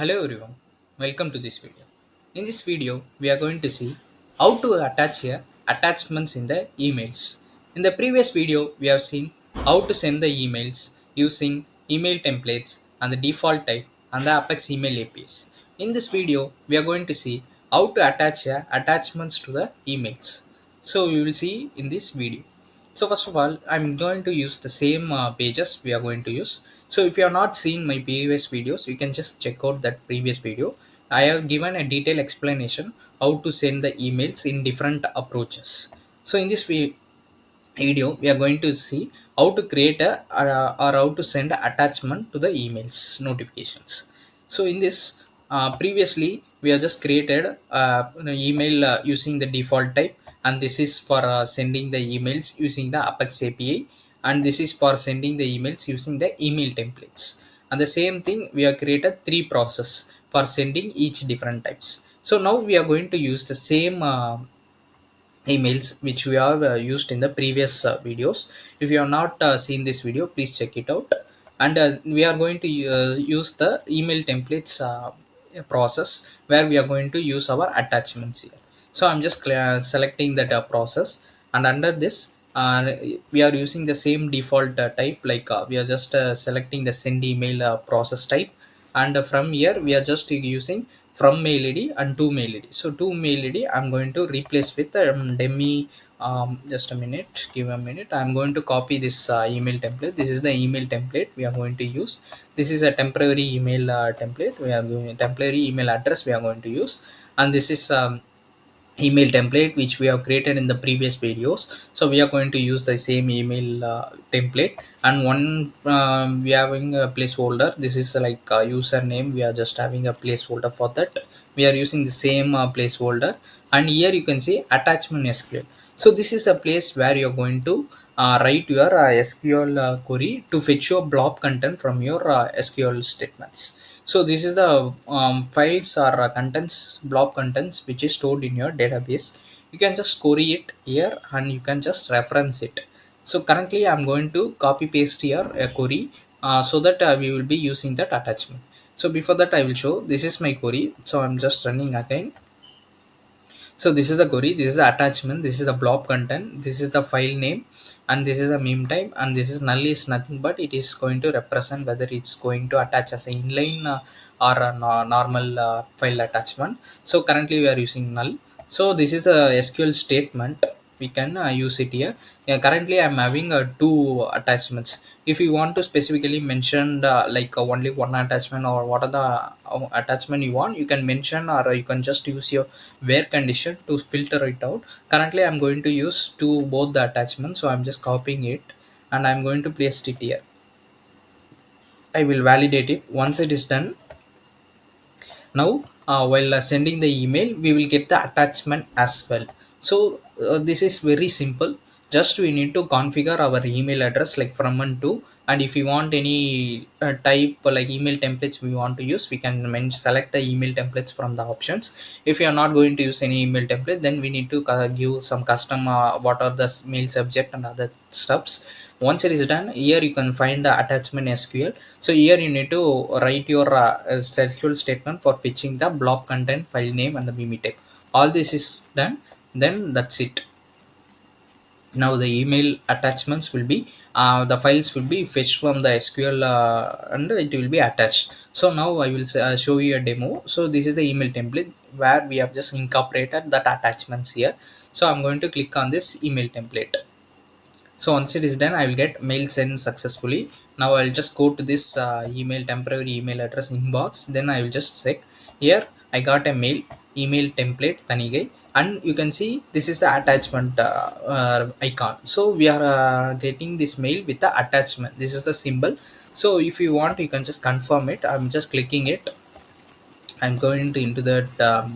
Hello everyone, welcome to this video. In this video, we are going to see how to attach attachments in the emails. In the previous video, we have seen how to send the emails using email templates and the default type and the Apex email APIs. In this video, we are going to see how to attach attachments to the emails. So we will see in this video. So first of all, I'm going to use the same pages we are going to use. So if you have not seen my previous videos, you can just check out that previous video. I have given a detailed explanation how to send the emails in different approaches. So in this video, we are going to see how to create a or how to send a attachment to the emails notifications. So in this previously we have just created an email using the default type, and this is for sending the emails using the Apex API, and this is for sending the emails using the email templates. And the same thing, we have created three process for sending each different types. So now we are going to use the same emails which we have used in the previous videos. If you have not seen this video, please check it out. And we are going to use the email templates process where we are going to use our attachments here. So I'm just selecting that process, and under this we are using the same default type, like we are just selecting the send email process type. And from here we are just using from mail id and to mail id. So to mail id I'm going to replace with demi. Just a minute, give a minute. I'm going to copy this email template. This is the email template we are going to use. This is a temporary email template. We are going temporary email address we are going to use. And this is email template which we have created in the previous videos. So we are going to use the same email template. And one we are having a placeholder. This is like a username. We are just having a placeholder for that. We are using the same placeholder. And here you can see attachment SQL. So this is a place where you're going to write your SQL query to fetch your blob content from your SQL statements. So this is the files or contents, blob contents, which is stored in your database. You can just query it here and you can just reference it. So currently I'm going to copy paste here a query so that we will be using that attachment. So before that I will show, this is my query. So I'm just running again. So this is the query, this is the attachment, this is the blob content, this is the file name, and this is a meme type, and this is null is nothing but it is going to represent whether it's going to attach as a inline or a normal file attachment. So currently we are using null. So this is a SQL statement. We can use it here. Yeah, currently I'm having two attachments. If you want to specifically mention like only one attachment, or what are the attachment you want, you can mention, or you can just use your where condition to filter it out. Currently I'm going to use to both the attachments, so I'm just copying it and I'm going to paste it here. I will validate it. Once it is done, now while sending the email we will get the attachment as well. So this is very simple. Just we need to configure our email address like from and to, and if you want any type like email templates we want to use, we can select the email templates from the options. If you are not going to use any email template, then we need to give some custom what are the mail subject and other stuffs. Once it is done, here you can find the attachment SQL. So here you need to write your SQL statement for fetching the blob content, file name, and the meme type. All this is done, then that's it. Now the email attachments will be the files will be fetched from the SQL and it will be attached. So now I will show you a demo. So this is the email template where we have just incorporated that attachments here. So I'm going to click on this email template. So once it is done, I will get mail sent successfully. Now I'll just go to this email temporary email address inbox. Then I will just check here. I got a mail email template Tanigai, and you can see this is the attachment icon. So we are getting this mail with the attachment. This is the symbol. So if you want, you can just confirm it. I'm just clicking it. I'm going into that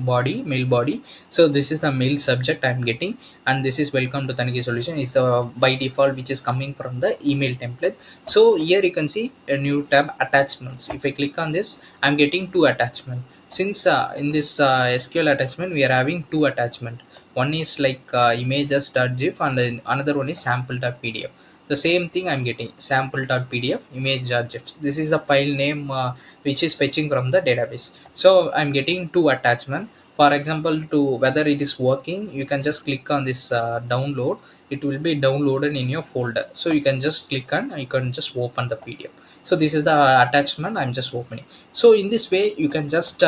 body, mail body. So this is the mail subject I'm getting, and this is welcome to Taniki Solution is the by default which is coming from the email template. So here you can see a new tab, attachments. If I click on this, I'm getting two attachment. Since in this SQL attachment we are having two attachment. One is like images.gif and then another one is sample.pdf. the same thing I'm getting sample.pdf image.gif. This is the file name which is fetching from the database. So I'm getting two attachment. For example, to whether it is working, you can just click on this download. It will be downloaded in your folder, so you can just click on, you can just open the pdf. So this is the attachment I'm just opening. So in this way you can just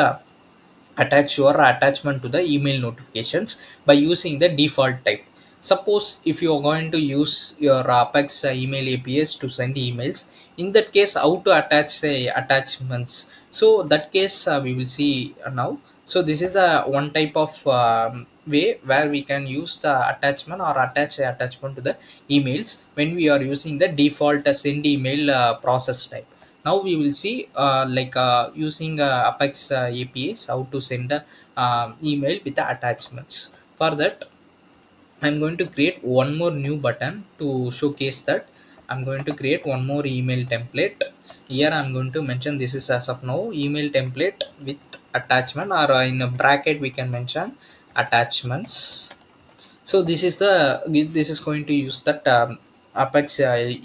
attach your attachment to the email notifications by using the default type. Suppose if you are going to use your apex email apis to send emails, in that case how to attach the attachments. So that case we will see now. So this is the one type of way where we can use the attachment or attach the attachment to the emails when we are using the default send email process type. Now we will see using apex apis how to send a email with the attachments. For that I'm going to create one more new button to showcase that. I'm going to create one more email template. Here I'm going to mention this is as of now email template with attachment, or in a bracket we can mention attachments. So this is going to use that apex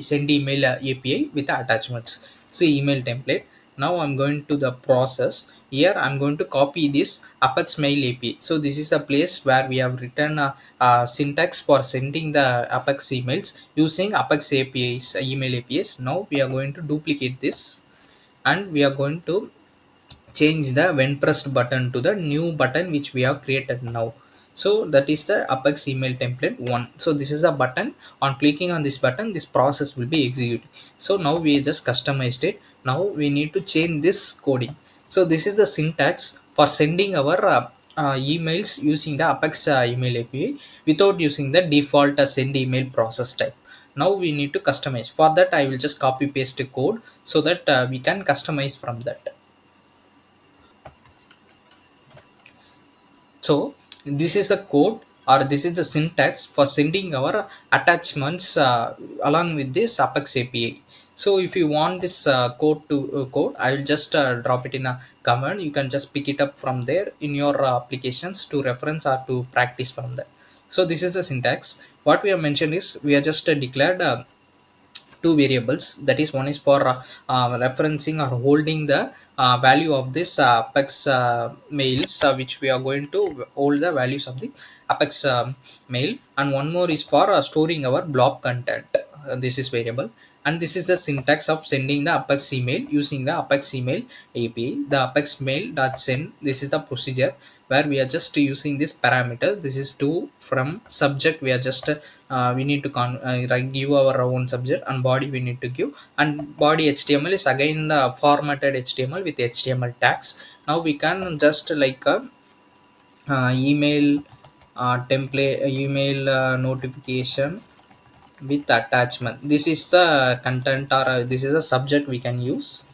send email api with the attachments. So email template. Now I'm going to the process. Here I'm going to copy this apex mail api. So this is a place where we have written a syntax for sending the apex emails using apex apis email apis. Now we are going to duplicate this, and we are going to change the when pressed button to the new button which we have created now. So that is the apex email template 1. So this is a button. On clicking on this button, this process will be executed. So now we just customized it. Now we need to change this coding. So this is the syntax for sending our emails using the apex email api without using the default send email process type. Now we need to customize. For that I will just copy paste the code so that we can customize from that. So this is the code, or this is the syntax for sending our attachments along with this apex api. So if you want this code, I will just drop it in a command. You can just pick it up from there in your applications to reference or to practice from that. So this is the syntax. What we have mentioned is we are just declared two variables. That is, one is for referencing or holding the value of this apex mails which we are going to hold the values of the apex mail, and one more is for storing our blob content. This is variable, and this is the syntax of sending the apex email using the apex email api. The apex mail dot send, this is the procedure where we are just using this parameter. This is to from subject we are just we need to give our own subject, and body we need to give, and body html is again the formatted html with html tags. Now we can just like email template email notification with attachment. This is the content, or this is a subject we can use.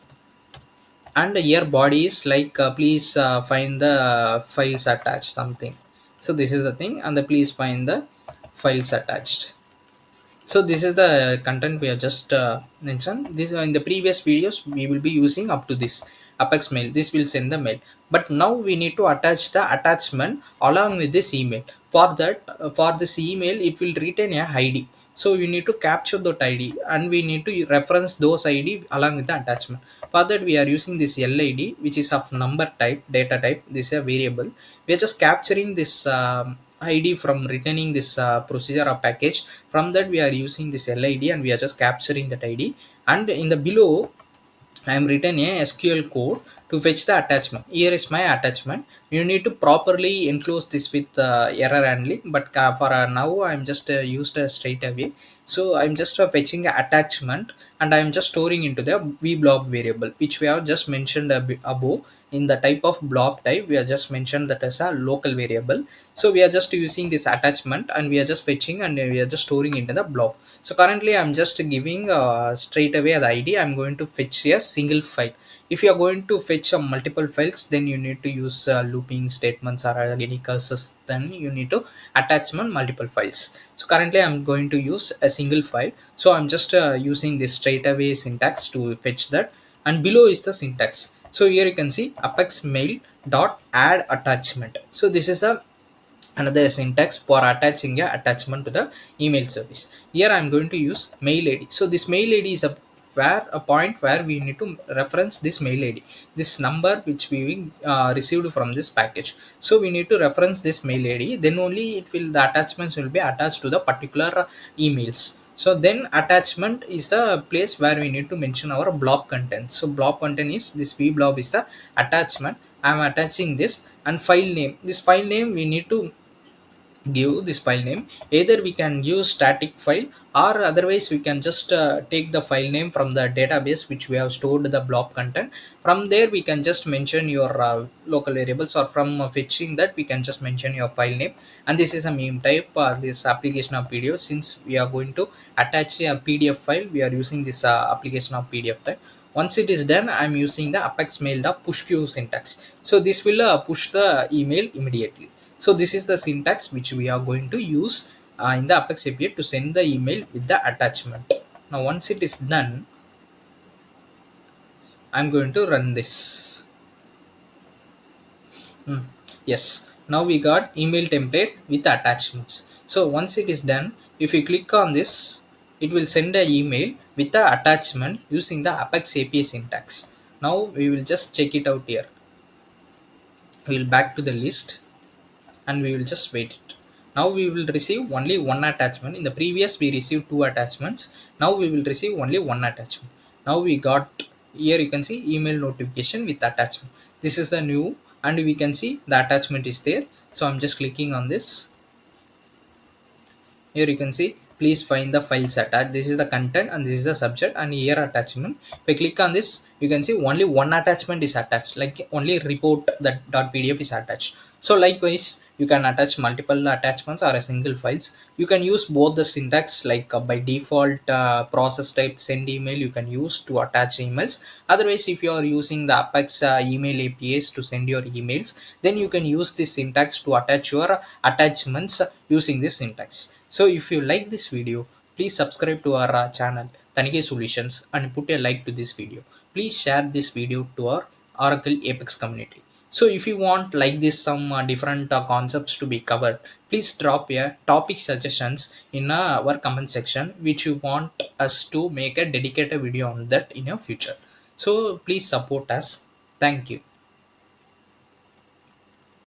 And here body is like please find the files attached something. So this is the thing, and the please find the files attached. So this is the content we have just mentioned. This in the previous videos we will be using up to this apex mail. This will send the mail, but now we need to attach the attachment along with this email. For that for this email it will retain a id. So you need to capture that id, and we need to reference those id along with the attachment. For that we are using this lid, which is of number type, data type. This is a variable. We are just capturing this id from returning this procedure or package. From that we are using this lid, and we are just capturing that id. And in the below I am written a SQL code to fetch the attachment. Here is my attachment. You need to properly enclose this with error handling, but for now I am just used straight away. So I am just fetching a attachment, and I am just storing into the vblob variable, which we have just mentioned above. In the type of blob type we are just mentioned that as a local variable. So we are just using this attachment, and we are just fetching, and we are just storing into the blob. So currently I'm just giving straight away the id. I'm going to fetch a single file. If you are going to fetch multiple files, then you need to use looping statements or any curses. Then you need to attachment multiple files. So currently I'm going to use a single file. So I'm just using this straight away syntax to fetch that. And below is the syntax. So here you can see apex mail dot add attachment. So this is a another syntax for attaching a attachment to the email service. Here I'm going to use mail id. So this mail id is a point where we need to reference this mail id, this number which we received from this package. So we need to reference this mail id, then only it will, the attachments will be attached to the particular emails. So then attachment is the place where we need to mention our blob content. So blob content is this, v blob is the attachment. I'm attaching this. And file name, this file name we need to give this file name. Either we can use static file, or otherwise we can just take the file name from the database which we have stored the blob content. From there we can just mention your local variables, or from fetching that we can just mention your file name. And this is a meme type, this application of pdf. Since we are going to attach a pdf file, we are using this application of pdf type. Once it is done, I'm using the apex mail.push queue syntax. So this will push the email immediately. So this is the syntax which we are going to use in the Apex API to send the email with the attachment. Now once it is done, I'm going to run this. Yes, now we got email template with attachments. So once it is done, if you click on this, it will send an email with the attachment using the Apex API syntax. Now we will just check it out here. We will back to the list and we will just wait it. Now we will receive only one attachment. In the previous we received two attachments. Now we will receive only one attachment. Now we got, here you can see email notification with attachment. This is the new, and we can see the attachment is there. So I'm just clicking on this. Here you can see, please find the files attached. This is the content and this is the subject, and here attachment. If I click on this, you can see only one attachment is attached, like only report that .pdf is attached. So likewise you can attach multiple attachments or a single files. You can use both the syntax, like by default process type send email you can use to attach emails. Otherwise, if you are using the apex email apis to send your emails, then you can use this syntax to attach your attachments using this syntax. So if you like this video, please subscribe to our channel Tanike Solutions and put a like to this video. Please share this video to our Oracle Apex community. So if you want like this some different concepts to be covered, please drop your topic suggestions in our comment section which you want us to make a dedicated video on that in your future. So please support us. Thank you.